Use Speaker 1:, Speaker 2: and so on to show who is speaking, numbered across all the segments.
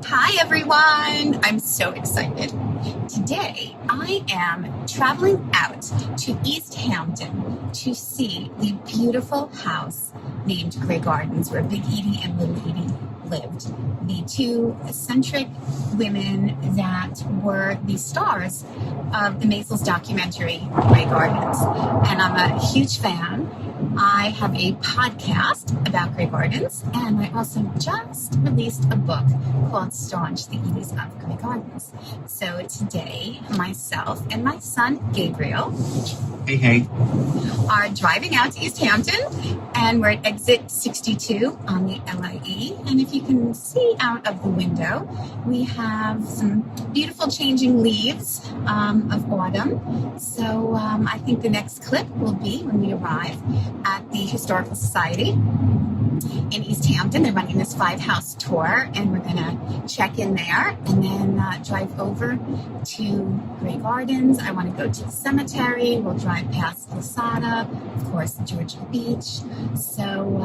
Speaker 1: Hi everyone! I'm so excited. Today I am traveling out to East Hampton to see the beautiful house named Grey Gardens where Big Edie and Little Edie lived. The two eccentric women that were the stars of the Maisels documentary, Grey Gardens. And I'm a huge fan. I have a podcast about Grey Gardens, and I also just released a book called Staunch, the Edie's of Grey Gardens. So today, myself and my son, Gabriel,
Speaker 2: Hey,
Speaker 1: are driving out to East Hampton, and we're at exit 62 on the LIE. And if you can see out of the window, we have some beautiful changing leaves of autumn. So I think the next clip will be when we arrive at the Historical Society in East Hampton. They're running this 5-house tour, and we're going to check in there and then drive over to Grey Gardens. I want to go to the cemetery. We'll drive past Lasata, of course, Georgia Beach. So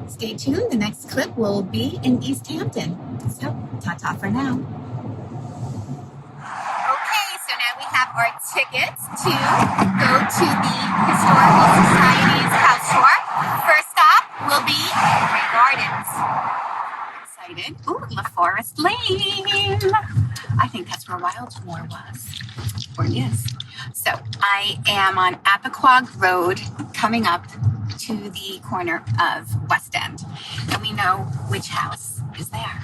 Speaker 1: stay tuned. The next clip will be in East Hampton. So ta-ta for now. Okay, so now we have our tickets to go to the Historical Society's house tour. First stop will be Grey Gardens. Excited. Ooh, La Forest Lane. I think that's where Wildmore was, or is. So I am on Appoquog Road coming up to the corner of West End. And we know which house is there.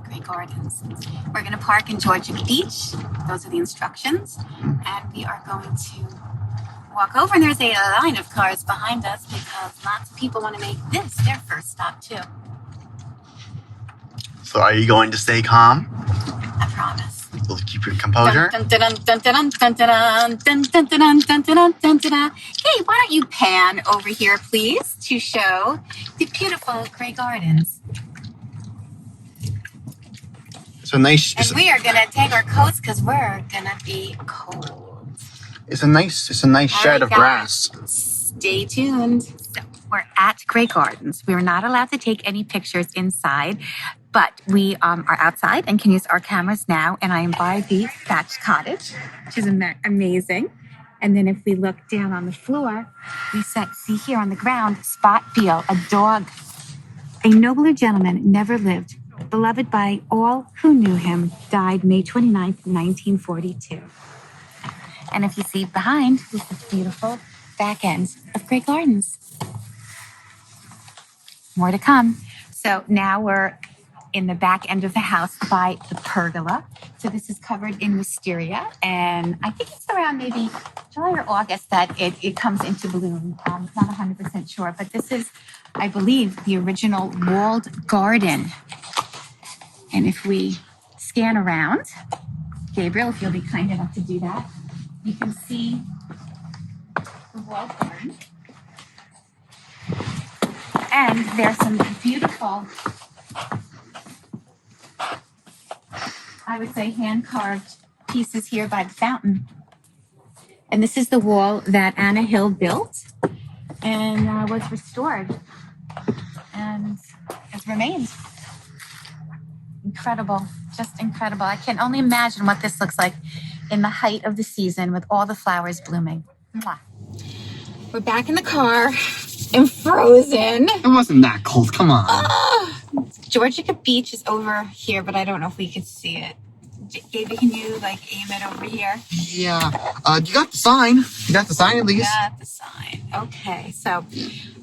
Speaker 1: Grey Gardens. We're going to park in Georgia Beach. Those are the instructions. And we are going to walk over, and there's a line of cars behind us because lots of people want to make this their first stop too.
Speaker 2: So are you going to stay calm?
Speaker 1: I promise.
Speaker 2: Will you keep your composure?
Speaker 1: Hey, why don't you pan over here, please, to show the beautiful Grey Gardens.
Speaker 2: It's a nice.
Speaker 1: And we are gonna take our coats because we're gonna be cold.
Speaker 2: It's a nice shed of grass.
Speaker 1: Stay tuned. So we're at Grey Gardens. We were not allowed to take any pictures inside, but we are outside and can use our cameras now. And I am by the thatched cottage, which is amazing. And then if we look down on the floor, we see here on the ground, Spot Beale, a dog. A nobler gentleman never lived, beloved by all who knew him, died May 29th, 1942. And if you see behind, is the beautiful back end of Grey Gardens. More to come. So now we're in the back end of the house by the pergola. So this is covered in wisteria, and I think it's around maybe July or August that it comes into bloom. I'm not 100% sure, but this is, I believe, the original walled garden. And if we scan around, Gabriel, if you'll be kind enough to do that, you can see the walled garden. And there's some beautiful, I would say, hand-carved pieces here by the fountain. And this is the wall that Anna Hill built and was restored and has remained. Incredible, just incredible. I can only imagine what this looks like in the height of the season with all the flowers blooming. Mwah. We're back in the car and frozen.
Speaker 2: It wasn't that cold. Come on.
Speaker 1: Georgia Beach is over here, but I don't know if we could see it. Gaby, can you aim it over here?
Speaker 2: Yeah. You got the sign. You got the sign at least.
Speaker 1: Got the sign. Okay, so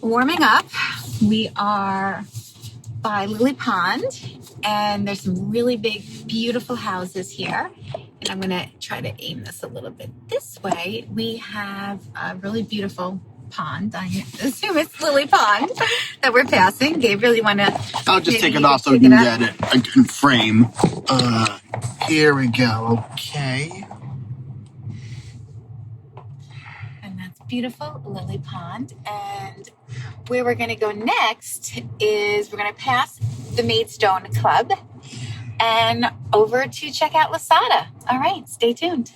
Speaker 1: warming up. We are by Lily Pond, and there's some really big, beautiful houses here. And I'm gonna try to aim this a little bit this way. We have a really beautiful pond. I assume it's Lily Pond that we're passing. Gabriel, you want to?
Speaker 2: I'll just take it off so you can get it in frame. Here we go. Okay.
Speaker 1: And that's beautiful, Lily Pond. And where we're going to go next is we're going to pass the Maidstone Club and over to check out Lasata. All right, stay tuned.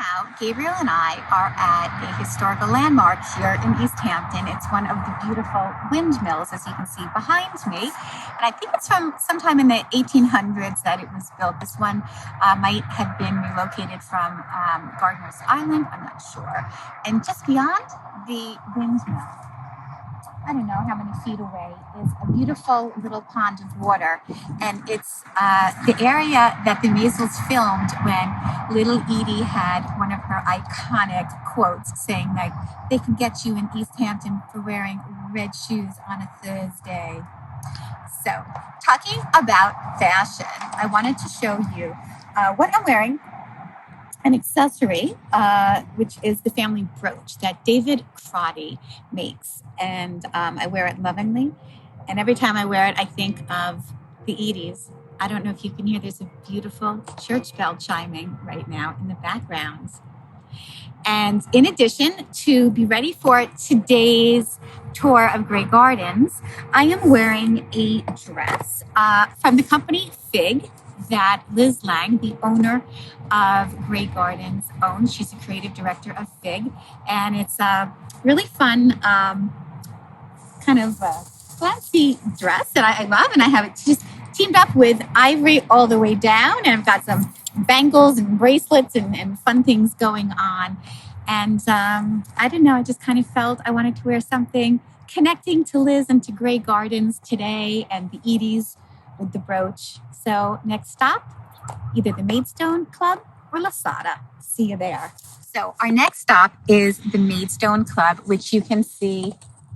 Speaker 1: now, Gabriel and I are at a historical landmark here in East Hampton. It's one of the beautiful windmills, as you can see behind me. And I think it's from sometime in the 1800s that it was built. This one might have been relocated from Gardiner's Island, I'm not sure. And just beyond the windmill, I don't know how many feet away, is a beautiful little pond of water. And it's the area that the Maisels filmed when little Edie had one of her iconic quotes saying that they can get you in East Hampton for wearing red shoes on a Thursday. So, talking about fashion, I wanted to show you what I'm wearing. An accessory, which is the family brooch that David Crotty makes. And I wear it lovingly. And every time I wear it, I think of the Edies. I don't know if you can hear, there's a beautiful church bell chiming right now in the background. And in addition, to be ready for today's tour of Grey Gardens, I am wearing a dress from the company Figue that Liz Lang, the owner of Grey Gardens, owns. She's a creative director of Figue, and it's a really fun kind of fancy dress that I love, and I have it just teamed up with ivory all the way down, and I've got some bangles and bracelets and fun things going on. And I don't know, I just kind of felt I wanted to wear something connecting to Liz and to Grey Gardens today, and the Edies with the brooch. So next stop, either the Maidstone Club or Lasata. See you there. So our next stop is the Maidstone Club, which you can see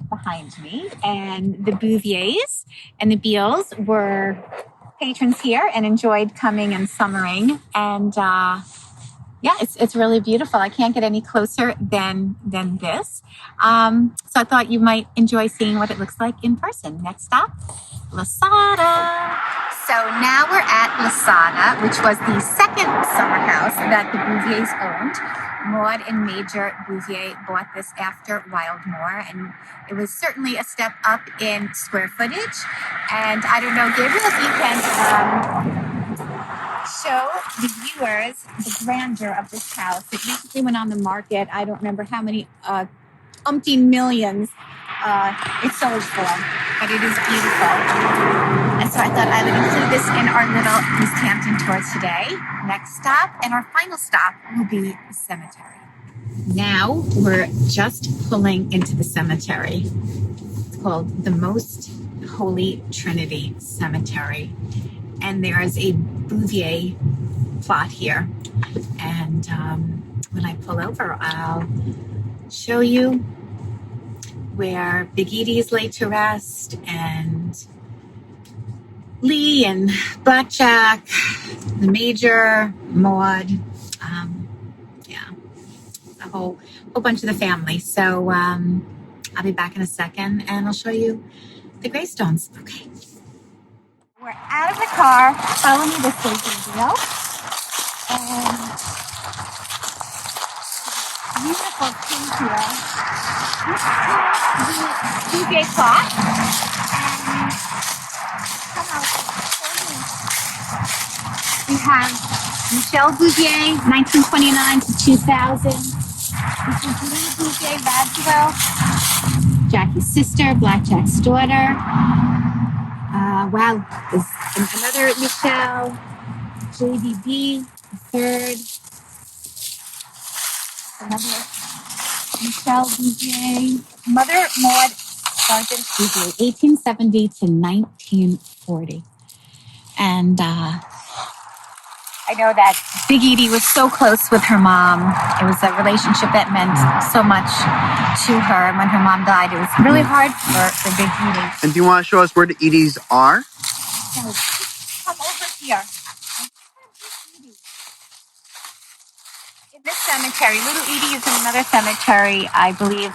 Speaker 1: behind me. And the Bouviers and the Beals were patrons here and enjoyed coming and summering. And yeah, it's really beautiful. I can't get any closer than this. So I thought you might enjoy seeing what it looks like in person. Next stop, Lasata. So now we're at Lasata, which was the second summer house that the Bouviers owned. Maud and Major Bouvier bought this after Wildmoor, and it was certainly a step up in square footage. And I don't know, Gabriel, if you can show the viewers the grandeur of this house. It recently went on the market. I don't remember how many umpteen millions it sold for, but it is beautiful. And so I thought I would include this in our little East Hampton tour today. Next stop, and our final stop, will be the cemetery. Now we're just pulling into the cemetery. It's called the Most Holy Trinity Cemetery. And there is a Bouvier plot here. And when I pull over, I'll show you where Big Edie's laid to rest, and Lee and Blackjack, the Major, Maud, yeah, a whole bunch of the family. So I'll be back in a second, and I'll show you the gravestones. Okay. We're out of the car. Follow me this way, Gabriel. And beautiful tree here. This is the Figue plot. And come out. We have Michelle Bouvier, 1929 to 2000. This is Lee Bouvier Radswell, Jackie's sister, Blackjack's daughter. Wow, there's another Michelle, JDB, the third. Another Michelle Bouvier, Mother Maud Sergeant Bouvier, 1870 to 1940. And I know that Big Edie was so close with her mom. It was a relationship that meant so much to her. And when her mom died, it was really hard for Big Edie.
Speaker 2: And do you want to show us where the Edies are?
Speaker 1: So come over here. In this cemetery, Little Edie is in another cemetery, I believe,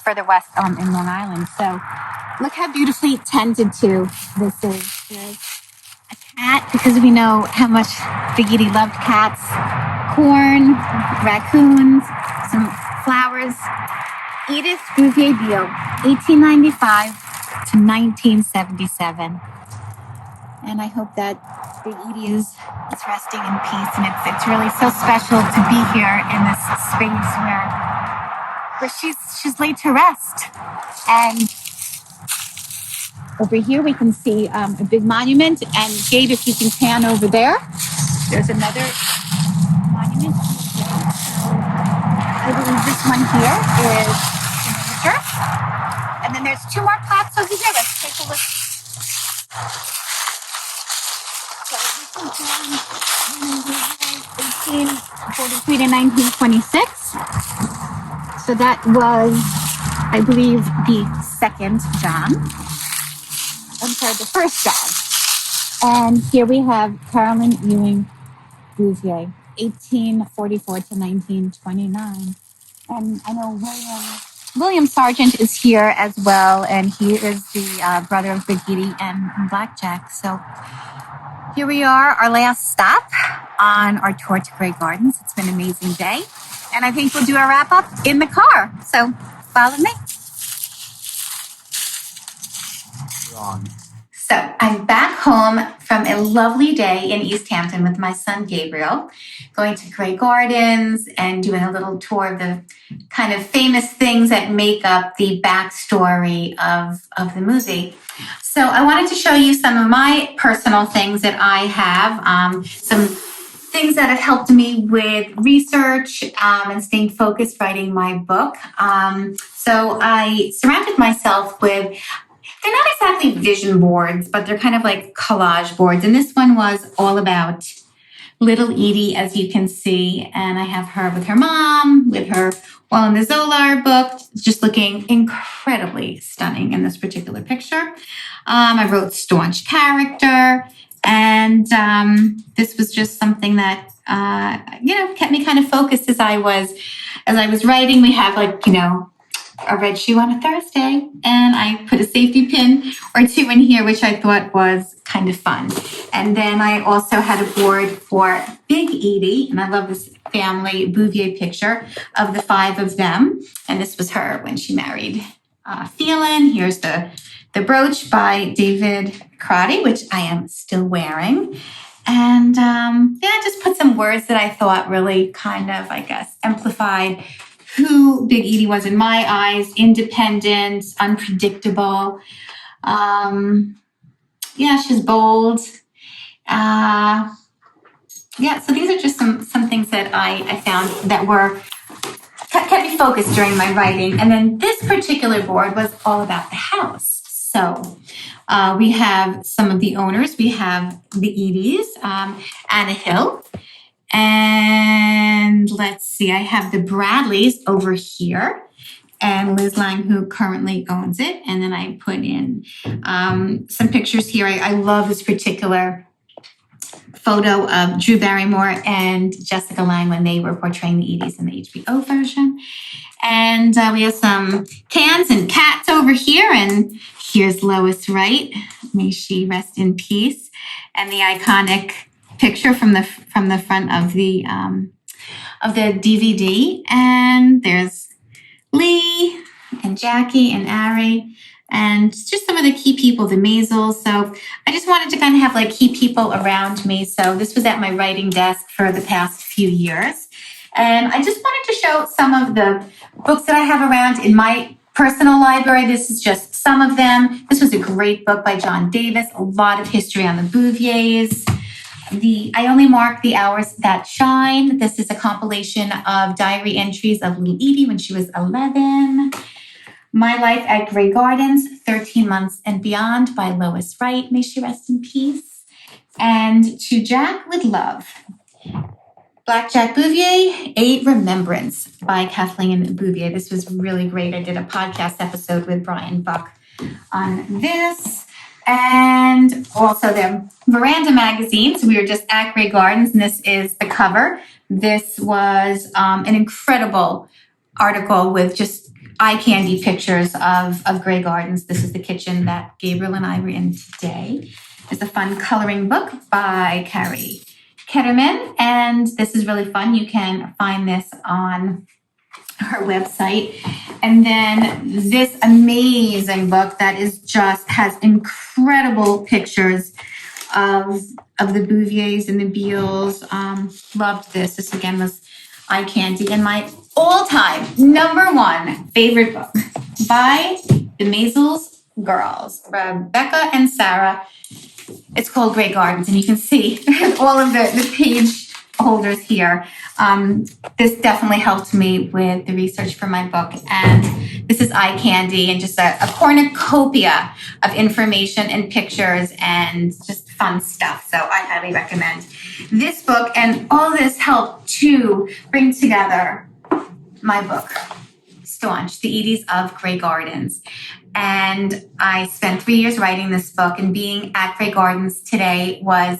Speaker 1: further west in Long Island. So look how beautifully tended to this is. There's a cat, because we know how much Big Edie loved cats, corn, raccoons, some flowers. Edith Bouvier Beale, 1895 to 1977. And I hope that Big Edie is resting in peace, and it's really so special to be here in this space where she's laid to rest. And over here we can see a big monument, and Gabe, if you can pan over there, there's another monument. I believe this one here is major. And then there's two more plaques over here. Let's take a look. So this is 1843 to 1926. So that was, I believe, the second John. I'm sorry, the first John. And here we have Carolyn Ewing Bouvier, 1844 to 1929. And I know William Sargent is here as well, and he is the brother of Big Edie and Blackjack. So here we are, our last stop on our tour to Grey Gardens. It's been an amazing day, and I think we'll do a wrap-up in the car. So follow me.
Speaker 2: Wrong.
Speaker 1: So I'm back home from a lovely day in East Hampton with my son Gabriel, going to Grey Gardens and doing a little tour of the kind of famous things that make up the backstory of the movie. So I wanted to show you some of my personal things that I have, some things that have helped me with research and staying focused writing my book. So I surrounded myself with, they're not exactly vision boards, but they're kind of like collage boards. And this one was all about little Edie, as you can see. And I have her with her mom, with her while in the Zolar book, just looking incredibly stunning in this particular picture. I wrote Staunch character. And this was just something that, kept me kind of focused as I was writing. We have a red shoe on a Thursday, and I put a safety pin or two in here, which I thought was kind of fun. And then I also had a board for Big Edie, and I love this family Bouvier picture of the five of them. And this was her when she married Phelan. Here's the brooch by David Crotty, which I am still wearing. And just put some words that I thought really kind of, amplified who Big Edie was in my eyes: independent, unpredictable. She's bold. So these are just some things that I found that kept me focused during my writing. And then this particular board was all about the house. So we have some of the owners. We have the Edies, Anna Hill. And let's see, I have the Bradleys over here, and Liz Lang, who currently owns it. And then I put in some pictures here. I love this particular photo of Drew Barrymore and Jessica Lange when they were portraying the Edies in the HBO version. And we have some cans and cats over here. And here's Lois Wright. May she rest in peace. And the iconic picture from the front of the DVD. And there's Lee and Jackie and Ari, and just some of the key people, the Maisels. So I just wanted to kind of have key people around me. So this was at my writing desk for the past few years. And I just wanted to show some of the books that I have around in my personal library. This is just some of them. This was a great book by John Davis, a lot of history on the Bouviers. I Only Mark the Hours That Shine. This is a compilation of diary entries of little Edie when she was 11. My Life at Grey Gardens, 13 Months and Beyond by Lois Wright. May she rest in peace. And To Jack with Love. Blackjack Bouvier, A Remembrance by Kathleen Bouvier. This was really great. I did a podcast episode with Brian Buck on this. And also the Veranda magazine. So we were just at Grey Gardens, and this is the cover. This was an incredible article with just eye candy pictures of Grey Gardens. This is the kitchen that Gabriel and I were in today. It's a fun coloring book by Carrie Ketterman, and this is really fun. You can find this on her website. And then this amazing book that is just has incredible pictures of of the Bouviers and the Beals. Loved this. This again was eye candy. And my all-time #1 favorite book by the Maisels girls, Rebecca and Sarah. It's called Grey Gardens, and you can see all of the page holders here. This definitely helped me with the research for my book, and this is eye candy and just a cornucopia of information and pictures and just fun stuff. So I highly recommend this book, and all this helped to bring together my book, Staunch, The Edie's of Grey Gardens. And I spent 3 years writing this book, and being at Grey Gardens today was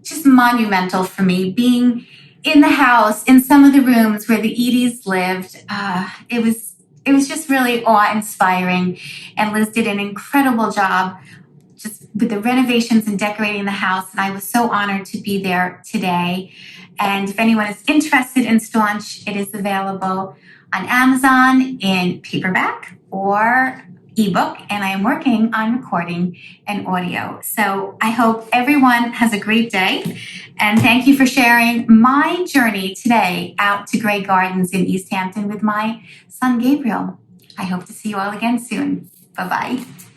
Speaker 1: just monumental for me. Being in the house, in some of the rooms where the Edies lived, it was just really awe-inspiring. And Liz did an incredible job just with the renovations and decorating the house. And I was so honored to be there today. And if anyone is interested in Staunch, it is available on Amazon in paperback or ebook, and I am working on recording and audio. So I hope everyone has a great day, and thank you for sharing my journey today out to Grey Gardens in East Hampton with my son Gabriel. I hope to see you all again soon. Bye-bye.